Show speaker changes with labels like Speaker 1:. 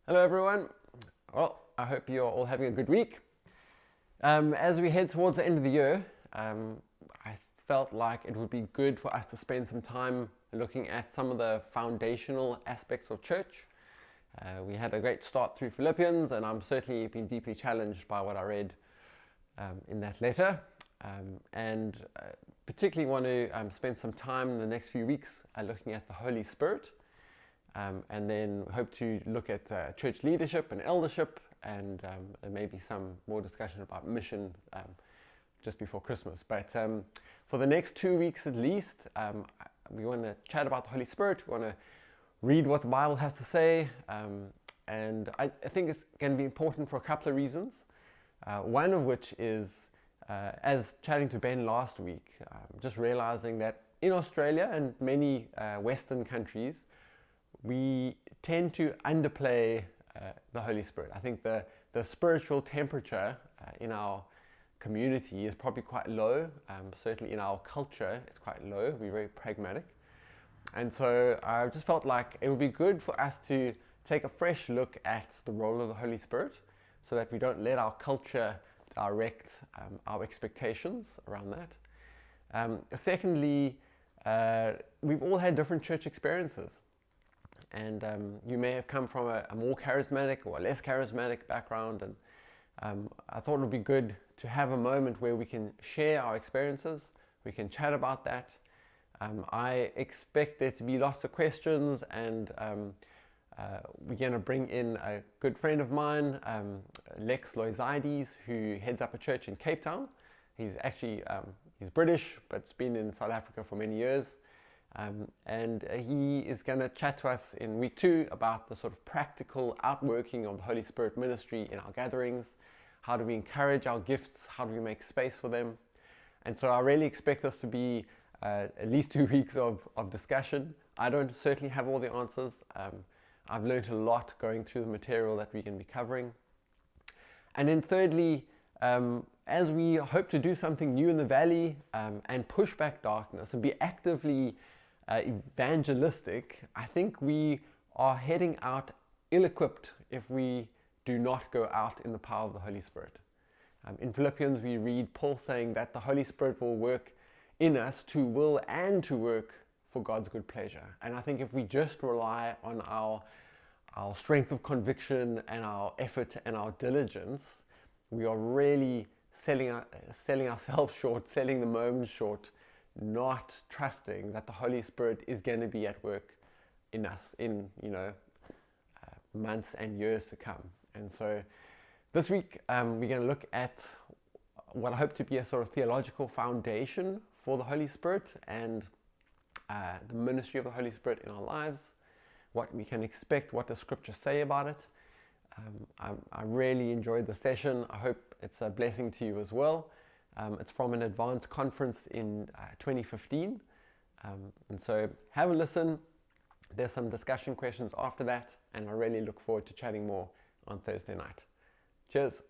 Speaker 1: Hello everyone. Well, I hope you're all having a good week. As we head towards the end of the year, I felt like it would be good for us to spend some time looking at some of the foundational aspects of church. We had a great start through Philippians, and I'm certainly been deeply challenged by what I read in that letter. And particularly want to spend some time in the next few weeks looking at the Holy Spirit. And then hope to look at church leadership and eldership, and maybe some more discussion about mission just before Christmas. But for the next 2 weeks at least, we want to chat about the Holy Spirit. We want to read what the Bible has to say, and I think it's going to be important for a couple of reasons. One of which is, as chatting to Ben last week, just realizing that in Australia and many Western countries, we tend to underplay the Holy Spirit. I think the spiritual temperature in our community is probably quite low. Certainly in our culture, it's quite low. We're very pragmatic. And so I just felt like it would be good for us to take a fresh look at the role of the Holy Spirit so that we don't let our culture direct our expectations around that. Secondly, we've all had different church experiences. And you may have come from a more charismatic or a less charismatic background, and I thought it would be good to have a moment where we can share our experiences, we can chat about that. I expect there to be lots of questions, and we're going to bring in a good friend of mine, Lex Loizides, who heads up a church in Cape Town. He's actually he's British, but has been in South Africa for many years. And he is going to chat to us in week 2 about the sort of practical outworking of the Holy Spirit ministry in our gatherings. How do we encourage our gifts? How do we make space for them? And so I really expect this to be at least 2 weeks of discussion. I don't certainly have all the answers. I've learned a lot going through the material that we're going to be covering. And then thirdly, as we hope to do something new in the valley and push back darkness and be actively evangelistic, I think we are heading out ill-equipped if we do not go out in the power of the Holy Spirit. In Philippians, we read Paul saying that the Holy Spirit will work in us to will and to work for God's good pleasure. And I think if we just rely on our strength of conviction and our effort and our diligence, we are really selling ourselves short, selling the moment short, not trusting that the Holy Spirit is going to be at work in us in months and years to come. And so this week we're going to look at what I hope to be a sort of theological foundation for the Holy Spirit and the ministry of the Holy Spirit in our lives, what we can expect, what the scriptures say about it. I really enjoyed the session. I hope it's a blessing to you as well. It's from an advanced conference in 2015. And so have a listen. There's some discussion questions after that, and I really look forward to chatting more on Thursday night. Cheers.